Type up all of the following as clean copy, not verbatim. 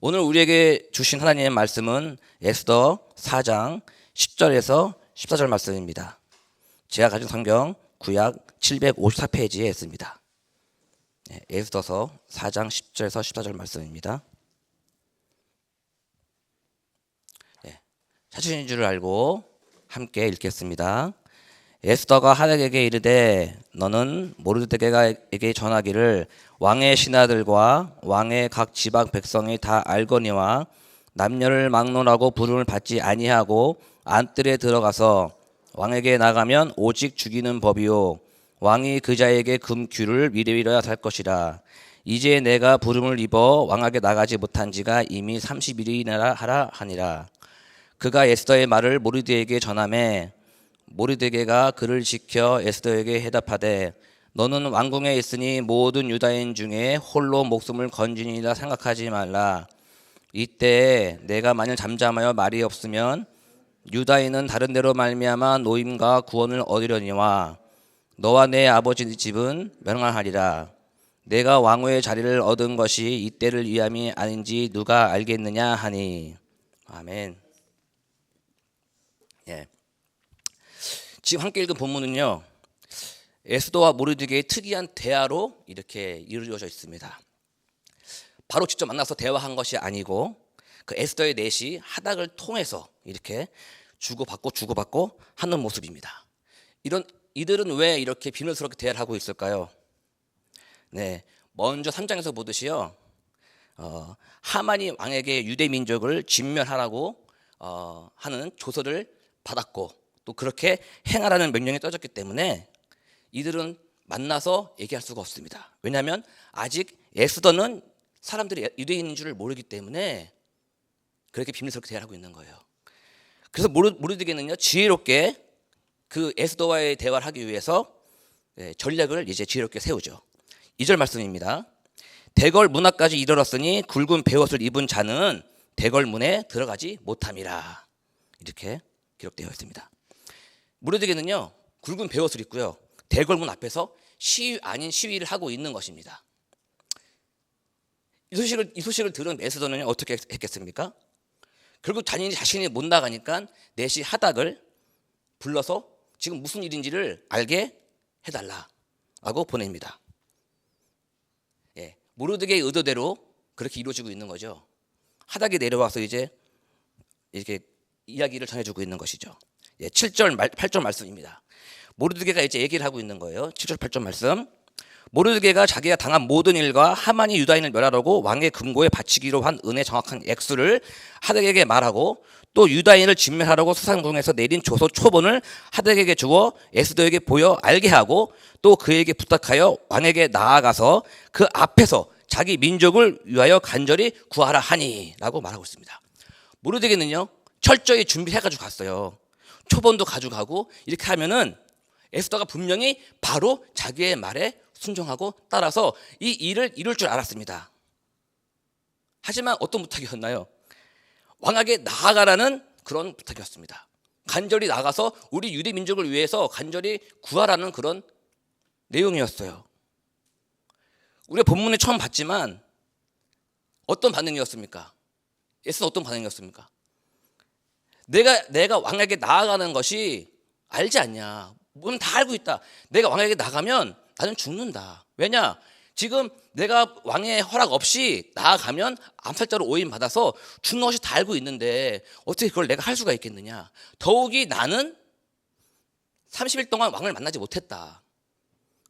오늘 우리에게 주신 하나님의 말씀은 에스더 4장 10절에서 14절 말씀입니다. 제가 가진 성경 구약 754페이지에 있습니다. 에스더서 4장 10절에서 14절 말씀입니다. 찾으신 줄 알고 함께 읽겠습니다. 에스더가 하닥에게 이르되 너는 모르드게가에게 전하기를 왕의 신하들과 왕의 각 지방 백성이 다 알거니와 남녀를 막론하고 부름을 받지 아니하고 안뜰에 들어가서 왕에게 나가면 오직 죽이는 법이요 왕이 그 자에게 금규를 미리미려야 살 것이라. 이제 내가 부름을 입어 왕에게 나가지 못한 지가 이미 30일이나 하라 하니라. 그가 에스더의 말을 모르드게에게 전하매 모르드게가 그를 지켜 에스더에게 해답하되 너는 왕궁에 있으니 모든 유다인 중에 홀로 목숨을 건지니라 생각하지 말라. 이때 내가 만일 잠잠하여 말이 없으면 유다인은 다른 데로 말미암아 노임과 구원을 얻으려니와 너와 내 아버지 집은 멸망하리라. 내가 왕후의 자리를 얻은 것이 이때를 위함이 아닌지 누가 알겠느냐 하니. 아멘. 지금 함께 읽은 본문은요, 에스더와 모르드게의 특이한 대화로 이렇게 이루어져 있습니다. 바로 직접 만나서 대화한 것이 아니고 그 에스더의 넷이 하닥을 통해서 이렇게 주고받고 하는 모습입니다. 이들은 왜 이렇게 비밀스럽게 대화를 하고 있을까요? 먼저 3장에서 보듯이요, 하만이 왕에게 유대 민족을 진멸하라고 하는 조서를 받았고 또 그렇게 행하라는 명령이 떠졌기 때문에 이들은 만나서 얘기할 수가 없습니다. 왜냐하면 아직 에스더는 사람들이 유대인인 줄을 모르기 때문에 그렇게 비밀스럽게 대화하고 있는 거예요. 그래서 모르드게는요, 지혜롭게 그 에스더와의 대화를 하기 위해서 전략을 이제 지혜롭게 세우죠. 2절 말씀입니다. 대궐 문 앞까지 이르렀으니 굵은 베옷을 입은 자는 대궐 문에 들어가지 못함이라. 이렇게 기록되어 있습니다. 모르드게는요, 굵은 베옷을 입고요, 대궐문 앞에서 시위 아닌 시위를 하고 있는 것입니다. 이 소식을 들은 에스더는 어떻게 했겠습니까? 결국 자신이 못 나가니까 넷이 하닥을 불러서 지금 무슨 일인지를 알게 해달라고 보냅니다. 모르드게의 의도대로 그렇게 이루어지고 있는 거죠. 하닥이 내려와서 이제 이렇게 이야기를 전해주고 있는 것이죠. 7절, 8절 말씀입니다. 모르드게가 이제 얘기를 하고 있는 거예요. 7절, 8절 말씀. 모르드게가 자기가 당한 모든 일과 하만이 유다인을 멸하라고 왕의 금고에 바치기로 한 은의 정확한 액수를 하닥에게 말하고 또 유다인을 진멸하라고 수상궁에서 내린 조서 초본을 하닥에게 주어 에스더에게 보여 알게 하고 또 그에게 부탁하여 왕에게 나아가서 그 앞에서 자기 민족을 위하여 간절히 구하라 하니 라고 말하고 있습니다. 모르드게는요, 철저히 준비해가지고 갔어요. 초본도 가져가고 이렇게 하면은 에스더가 분명히 바로 자기의 말에 순종하고 따라서 이 일을 이룰 줄 알았습니다. 하지만 어떤 부탁이었나요? 왕에게 나아가라는 그런 부탁이었습니다. 간절히 나가서 우리 유대 민족을 위해서 간절히 구하라는 그런 내용이었어요. 우리가 본문에 처음 봤지만 어떤 반응이었습니까? 에스더 어떤 반응이었습니까? 내가 왕에게 나아가는 것이 알지 않냐? 우리는 다 알고 있다. 내가 왕에게 나가면 나는 죽는다. 왜냐? 지금 내가 왕의 허락 없이 나아가면 암살자로 오인받아서 죽는 것이 다 알고 있는데 어떻게 그걸 내가 할 수가 있겠느냐? 더욱이 나는 30일 동안 왕을 만나지 못했다.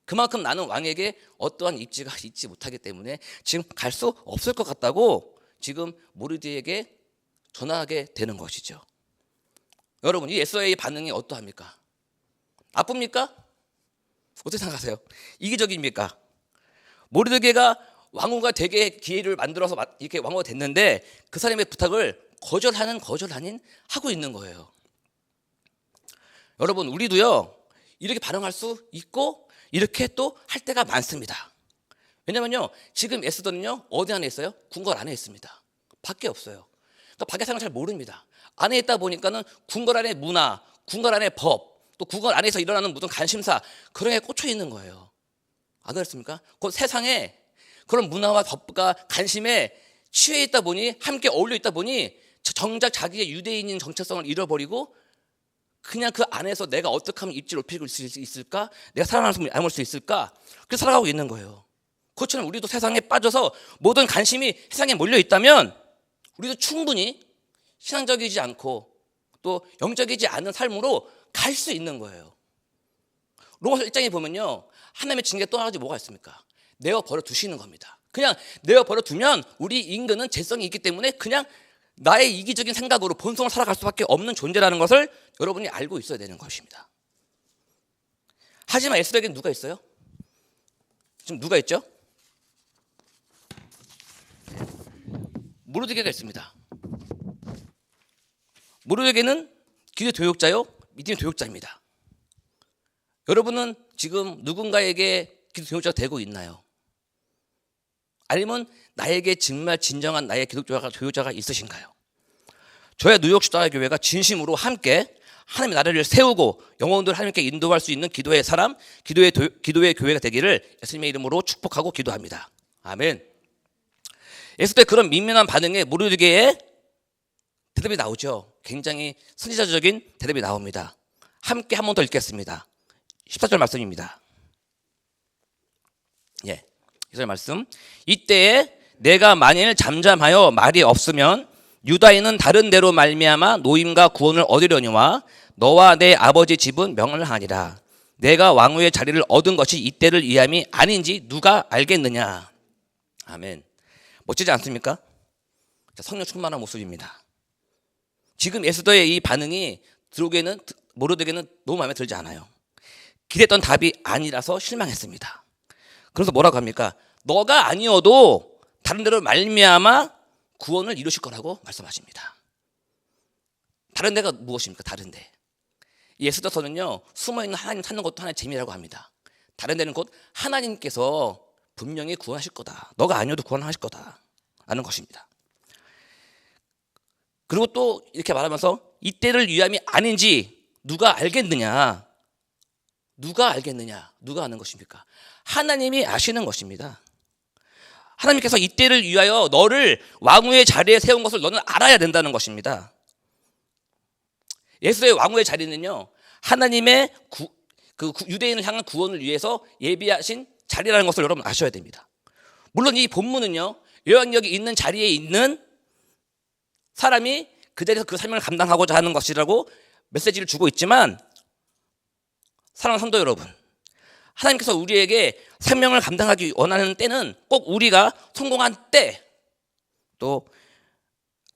그만큼 나는 왕에게 어떠한 입지가 있지 못하기 때문에 지금 갈 수 없을 것 같다고 지금 모르드게에게 전하게 되는 것이죠. 여러분, 이 에스더의 반응이 어떠합니까? 나쁩니까? 어떻게 생각하세요? 이기적입니까? 모르드게가 왕후가 되게 기회를 만들어서 이렇게 왕후가 됐는데 그 사람의 부탁을 거절 아닌 하고 있는 거예요. 여러분, 우리도요, 이렇게 반응할 수 있고 이렇게 또 할 때가 많습니다. 왜냐면요, 지금 에스더는요, 어디 안에 있어요? 궁궐 안에 있습니다. 밖에 없어요. 그러니까 밖의 상황을 잘 모릅니다. 안에 있다 보니까는 궁궐 안의 문화, 궁궐 안의 법, 또 궁궐 안에서 일어나는 무슨 관심사, 그런 게 꽂혀 있는 거예요. 안 그렇습니까? 그 세상에 그런 문화와 법과 관심에 취해 있다 보니, 함께 어울려 있다 보니 정작 자기의 유대인인 정체성을 잃어버리고 그냥 그 안에서 내가 어떻게 하면 입지를 높일 수 있을까? 내가 살아남을 수 있을까? 그렇게 살아가고 있는 거예요. 그것처럼 우리도 세상에 빠져서 모든 관심이 세상에 몰려 있다면 우리도 충분히 신앙적이지 않고 또 영적이지 않은 삶으로 갈 수 있는 거예요. 로마서 1장에 보면요, 하나님의 징계 또 한 가지 뭐가 있습니까? 내어 버려 두시는 겁니다. 그냥 내어 버려 두면 우리 인간은 죄성이 있기 때문에 그냥 나의 이기적인 생각으로 본성을 살아갈 수밖에 없는 존재라는 것을 여러분이 알고 있어야 되는 것입니다. 하지만 에스더에게는 누가 있어요? 지금 누가 있죠? 모르드게가 있습니다. 모르드게는 기도의 교육자요, 믿음의 교육자입니다. 여러분은 지금 누군가에게 기도 교육자가 되고 있나요? 아니면 나에게 정말 진정한 나의 기도 교육자가 있으신가요? 저희 뉴욕 주다의 교회가 진심으로 함께 하나님의 나라를 세우고 영혼들을 하나님께 인도할 수 있는 기도의 사람, 기도의 교회가 되기를 예수님의 이름으로 축복하고 기도합니다. 아멘. 에스더의 그런 민민한 반응에 모르드게의 대답이 나오죠. 굉장히 선지자적인 대답이 나옵니다. 함께 한 번 더 읽겠습니다. 14절 말씀입니다. 예, 14절 말씀. 이때에 내가 만일 잠잠하여 말이 없으면 유다인은 다른 데로 말미암아 노임과 구원을 얻으려니와 너와 내 아버지 집은 명을하니라. 내가 왕후의 자리를 얻은 것이 이때를 위함이 아닌지 누가 알겠느냐. 아멘. 멋지지 않습니까? 성령 충만한 모습입니다. 지금 에스더의 이 반응이 모르드게는 너무 마음에 들지 않아요. 기대했던 답이 아니라서 실망했습니다. 그래서 뭐라고 합니까? 너가 아니어도 다른 데로 말미암아 구원을 이루실 거라고 말씀하십니다. 다른 데가 무엇입니까? 다른 데. 에스더서는요, 숨어있는 하나님 찾는 것도 하나의 재미라고 합니다. 다른 데는 곧 하나님께서 분명히 구원하실 거다. 너가 아니어도 구원하실 거다 라는 것입니다. 그리고 또 이렇게 말하면서 이때를 위함이 아닌지 누가 알겠느냐. 누가 알겠느냐. 누가 아는 것입니까? 하나님이 아시는 것입니다. 하나님께서 이때를 위하여 너를 왕후의 자리에 세운 것을 너는 알아야 된다는 것입니다. 에스더의 왕후의 자리는요, 하나님의 유대인을 향한 구원을 위해서 예비하신 자리라는 것을 여러분 아셔야 됩니다. 물론 이 본문은요, 요한역이 있는 자리에 있는 사람이 그 자리에서 그 사명을 감당하고자 하는 것이라고 메시지를 주고 있지만, 사랑하는 성도 여러분, 하나님께서 우리에게 사명을 감당하기 원하는 때는 꼭 우리가 성공한 때, 또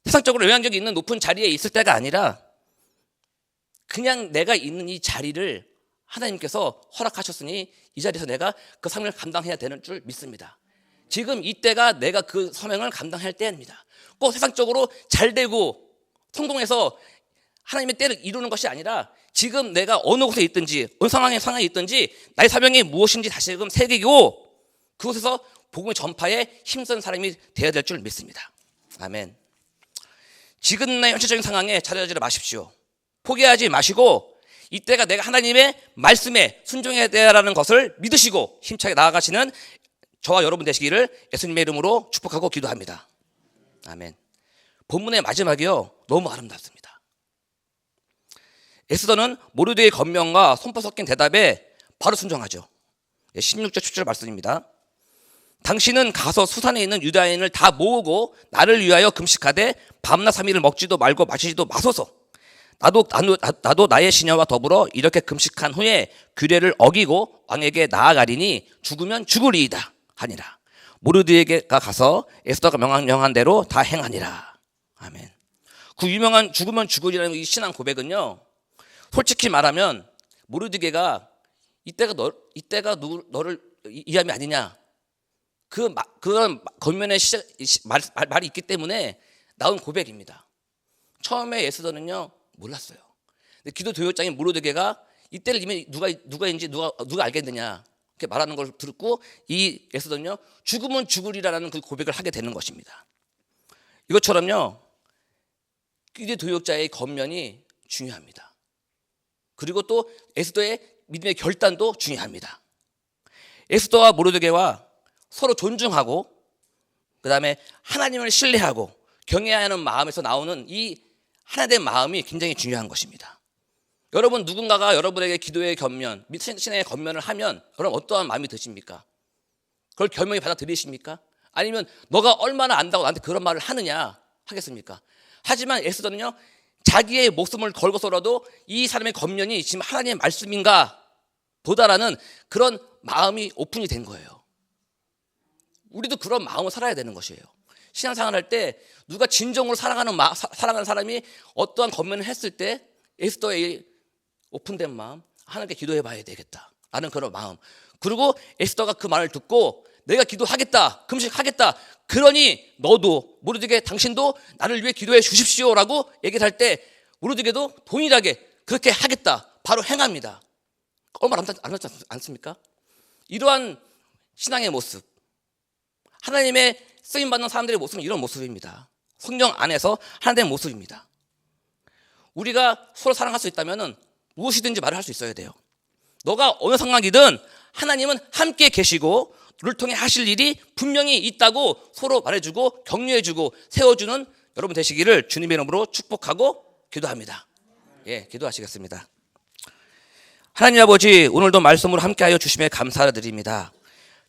세상적으로 영향력이 있는 높은 자리에 있을 때가 아니라 그냥 내가 있는 이 자리를 하나님께서 허락하셨으니 이 자리에서 내가 그 사명을 감당해야 되는 줄 믿습니다. 지금 이때가 내가 그 사명을 감당할 때입니다. 꼭 세상적으로 잘 되고 성공해서 하나님의 때를 이루는 것이 아니라 지금 내가 어느 곳에 있든지 어느 상황에 있든지 나의 사명이 무엇인지 다시금 새기고 그곳에서 복음의 전파에 힘쓴 사람이 되어야 될 줄 믿습니다. 아멘. 지금 내 현실적인 상황에 좌절하지 마십시오. 포기하지 마시고 이때가 내가 하나님의 말씀에 순종해야 되라는 것을 믿으시고 힘차게 나아가시는 저와 여러분 되시기를 예수님의 이름으로 축복하고 기도합니다. 아멘. 본문의 마지막이요, 너무 아름답습니다. 에스더는 모르드게의 권면과 손파 섞인 대답에 바로 순종하죠. 16절 17절 말씀입니다. 당신은 가서 수산에 있는 유다인을 다 모으고 나를 위하여 금식하되 밤낮 3일을 먹지도 말고 마시지도 마소서. 나도 나의 시녀와 더불어 이렇게 금식한 후에 규례를 어기고 왕에게 나아가리니 죽으면 죽으리이다 하니라. 모르드게가 가서 에스더가 명한 대로 다 행하니라. 아멘. 그 유명한 죽으면 죽으리라는 이 신앙 고백은요, 솔직히 말하면 모르드게가 이때가 너를 이함이 아니냐, 그런 겉면의 말이 있기 때문에 나온 고백입니다. 처음에 에스더는요 몰랐어요. 근데 기도 교육장인 모르드게가 이때를 이미 누가인지 누가 알겠느냐 이렇게 말하는 걸 듣고 이 에스더는요 죽으면 죽으리라는 그 고백을 하게 되는 것입니다. 이것처럼요 기도 교육자의 겉면이 중요합니다. 그리고 또 에스더의 믿음의 결단도 중요합니다. 에스더와 모르드게와 서로 존중하고 그 다음에 하나님을 신뢰하고 경외하는 마음에서 나오는 이 하나된 마음이 굉장히 중요한 것입니다. 여러분 누군가가 여러분에게 기도의 겉면, 신앙의 겉면을 하면 그럼 어떠한 마음이 드십니까? 그걸 겸허히 받아들이십니까? 아니면 너가 얼마나 안다고 나한테 그런 말을 하느냐 하겠습니까? 하지만 에스더는요, 자기의 목숨을 걸고서라도 이 사람의 겉면이 지금 하나님의 말씀인가 보다라는 그런 마음이 오픈이 된 거예요. 우리도 그런 마음으로 살아야 되는 것이에요. 신앙생활 할 때 누가 진정으로 사랑하는 사람이 어떠한 겉면을 했을 때 에스더의 오픈된 마음, 하나님께 기도해 봐야 되겠다 라는 그런 마음. 그리고 에스더가 그 말을 듣고 내가 기도하겠다, 금식하겠다, 그러니 너도 모르드게 당신도 나를 위해 기도해 주십시오라고 얘기를 할 때 모르드게도 동일하게 그렇게 하겠다 바로 행합니다. 얼마나 아름답지 않습니까? 이러한 신앙의 모습, 하나님의 쓰임받는 사람들의 모습은 이런 모습입니다. 성령 안에서 하나님의 모습입니다. 우리가 서로 사랑할 수 있다면 무엇이든지 말을 할 수 있어야 돼요. 너가 어느 상황이든 하나님은 함께 계시고 너를 통해 하실 일이 분명히 있다고 서로 말해주고 격려해주고 세워주는 여러분 되시기를 주님의 이름으로 축복하고 기도합니다. 예, 기도하시겠습니다. 하나님 아버지, 오늘도 말씀으로 함께하여 주심에 감사드립니다.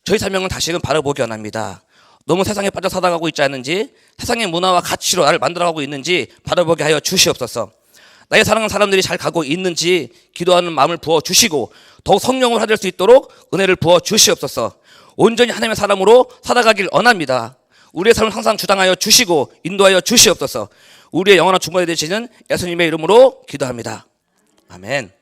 저희 사명은 다시금 바라보기 원합니다. 너무 세상에 빠져 살아가고 있지 않은지, 세상의 문화와 가치로 나를 만들어가고 있는지 바라보게 하여 주시옵소서. 나의 사랑하는 사람들이 잘 가고 있는지 기도하는 마음을 부어주시고 더욱 성령을 받을 수 있도록 은혜를 부어주시옵소서. 온전히 하나님의 사람으로 살아가길 원합니다. 우리의 삶을 항상 주장하여 주시고 인도하여 주시옵소서. 우리의 영원한 주권이 되시는 예수님의 이름으로 기도합니다. 아멘.